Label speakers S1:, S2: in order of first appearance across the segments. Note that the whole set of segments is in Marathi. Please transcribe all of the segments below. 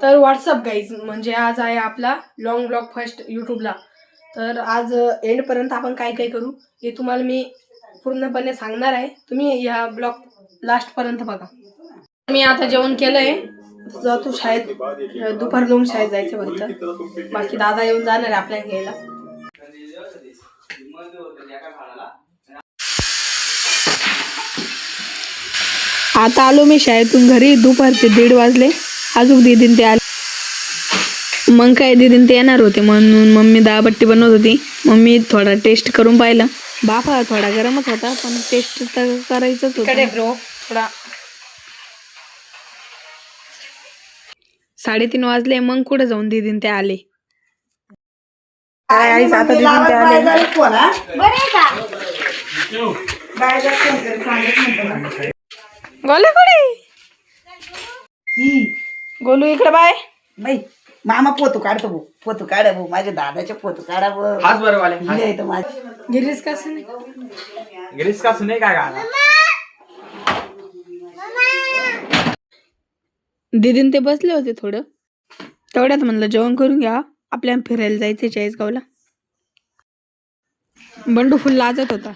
S1: तर व्हॉट्सअप गाईज, म्हणजे आज आहे आपला लॉंग ब्लॉग फर्स्ट यूट्यूबला. तर आज एंडपर्यंत आपण काय काय करू हे तुम्हाला मी पूर्णपणे सांगणार आहे. तुम्ही ह्या ब्लॉग लास्टपर्यंत बघा. मी आता जेवण केलंय, जातो शाळेत. दुपार 2 शाळेत जायचं फक्त. बाकी दादा येऊन जाणार आहे आपल्याला घ्यायला. आता आलो मी शाळेतून घरी. दुपारचे 1:30 वाजले. अजून दीदीन ते आले. मग काय दीदीन ते येणार होते म्हणून मम्मी दाळबट्टी बनवत होती. मम्मी थोडा टेस्ट करून पाहिला. बाफा थोडा गरमच होता पण टेस्ट तर करायचंच होतं. थोडा 3:30 वाजले. मग कुठे जाऊन दीदीन ते आले. गोलू गोलू इकडे बाय
S2: बाई. मामा पोतू काढतो भाऊ, पोतू काढा भाऊ, माझ्या दादाचे पोतू काढा भाऊ.
S3: हाच बरं वाले
S1: गिरीश का सुने
S3: गिरीश का सुने काय गाणं.
S1: दीदीन ते बसले होते थोडं. तेवढ्यात म्हणलं जेवण करून घ्या, आपल्याला फिरायला जायचं चाळीसगावला. बंडू फुल लाजत होता.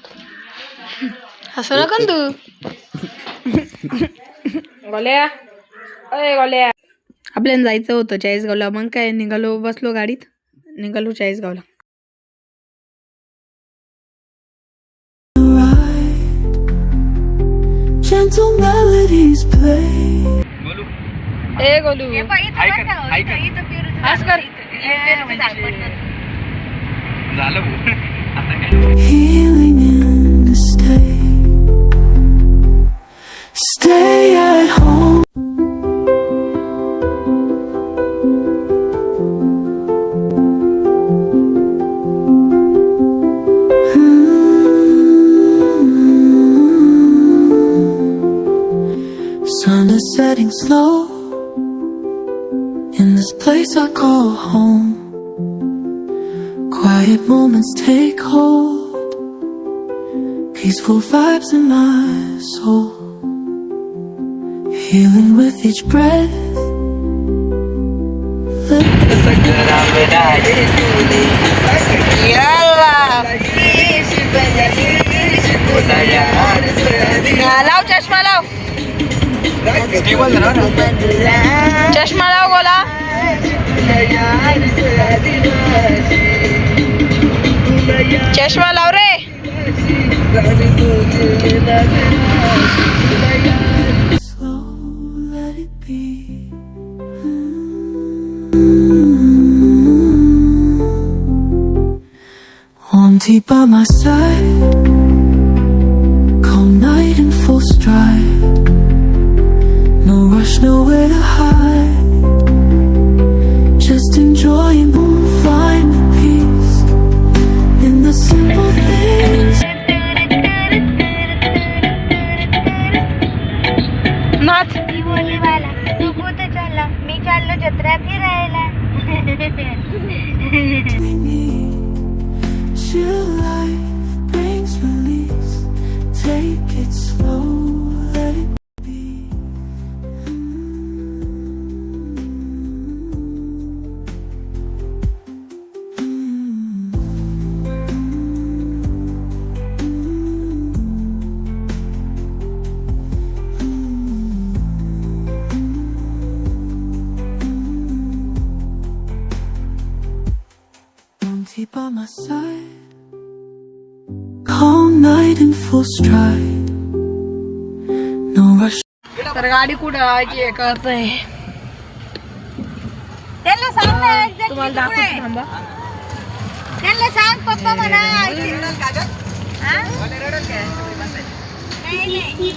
S1: हसू नका तू. गोल्या अय गोल्या. आपल्याला जायचं होतं चाळीसगावला. मग काय निघालो, बसलो गाडीत, निघालो चाळीसगावला. ए गोलू आज कर
S3: झालं
S4: Stay at home. Sun is setting slow in this place I call home. Quiet moments take hold, peaceful vibes in my soul. Healing with each breath.
S1: लाव चष्मा लाव. चष्मा लाव गोला. चष्मा लाव रे.
S4: One deep by my side, calm night in full stride. No rush, nowhere to hide. Just enjoying, find the peace in the simple things.
S1: नाच.
S5: तू कुठे चालला? मी चाललो जत्रा फिरायला.
S4: Chill life brings release. Take it slow, let it be. One deep by my side. Calm night in full stride. No rush.
S1: तर गाडी कुठं आहे कळतंय.
S5: त्यांना सांग ना exact
S1: तुम्हाला
S5: कुठे
S1: दाखवतो
S5: आहे?
S1: थांबा.
S5: त्यांना सांग पप्पा म्हणा. हा? नाही.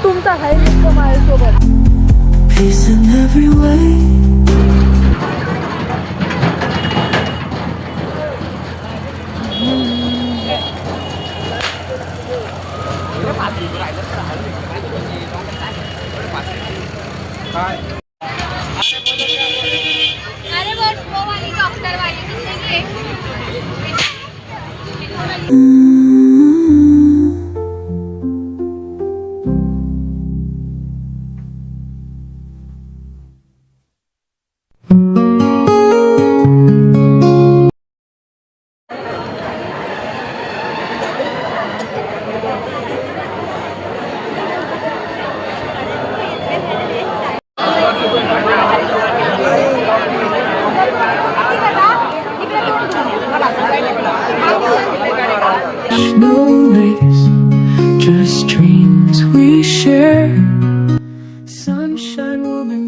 S1: तुमचा आहे मित्र माझ्यासोबत.
S4: Peace in every way.
S5: अरे वो वाली डॉक्टर वाली कितने की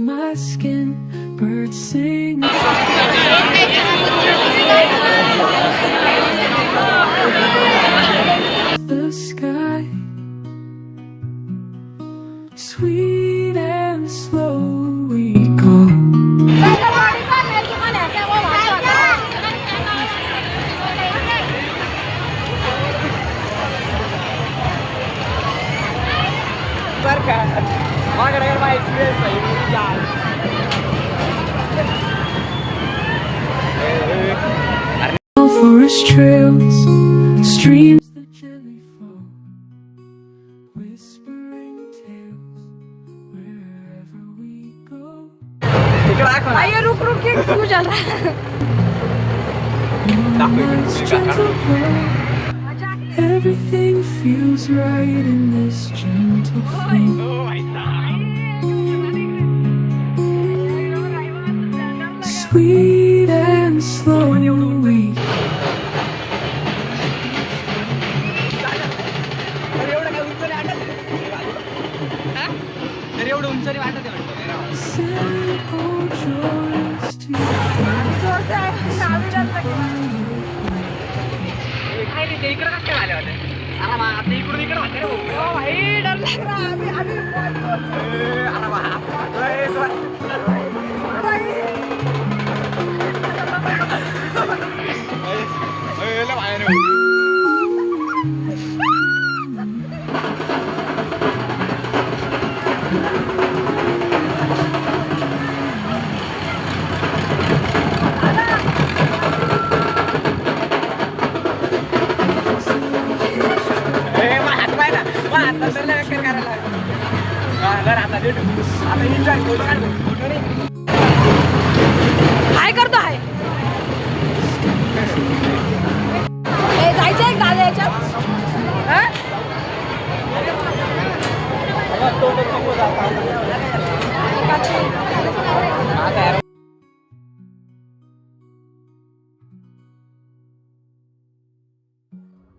S4: my skin. Birds sing. The sky, sweet and slow we go.
S3: बरं का माझ्याकडे माझा एक्सपिरियन्स आहे
S4: Forest trails, streams that gently flow, whispering tales wherever we go.
S3: तिकडे दाखव ना.
S1: रुक रुक के तू चल
S4: Moonlight's gentle glow. Everything feels right in this gentle flow. Sweet and slow we
S3: एवढं उंच नाही वाटत आहे म्हणतो.
S4: simple joys to
S3: ते इकडे कसं काय आले होते? अरे बा, आता इकडून इकडे होते रे भाऊ. अरे बा, लय बाहेर आहे.
S1: काय करतो आहे जायचं एक दादा याच्यात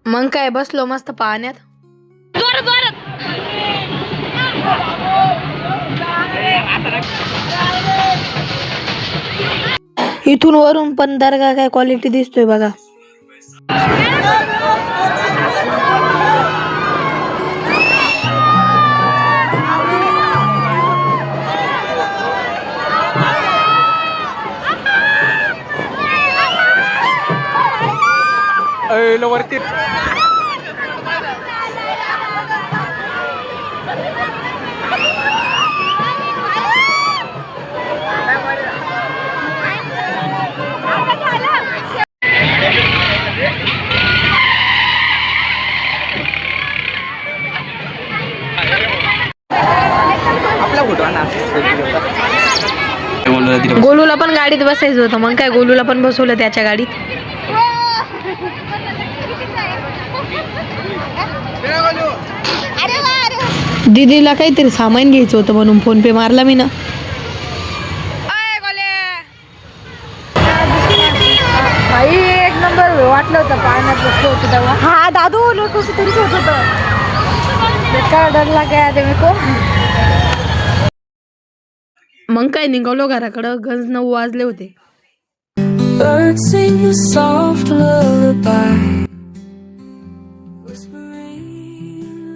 S1: मग काय बसलो मस्त पाण्यात इथून वरून पण दर्गा काय क्वालिटी दिसतोय बघा
S3: वरती आपला फोटो आणा.
S1: गोलूला पण गाडीत बसायचं होतं मग काय गोलूला पण बसवलं त्याच्या गाडीत दीदीला काहीतरी सामान घ्यायचं होतं म्हणून फोन पे मारला मी ना एक नंबर वाटलं होतं पाण्यात बसलो होतो तेव्हा हा दादू कसं तरीच होत होतं काय डरला काय ते को मग काय निघालो घराकडं गंज 9 वाजले होते
S4: birds sing a soft lullaby, whispering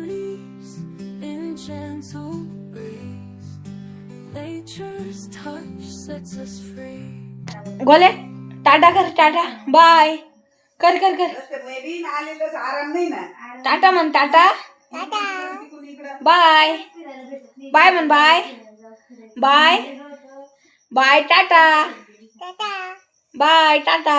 S4: leaves in gentle breeze. Nature's touch sets us free.
S1: गोले टाटा कर टाटा बाय कर कर कर
S2: आलेलं आराम नाही ना
S1: टाटा म्हण टाटा बाय बाय म्हण bye bye bye tata bye Tata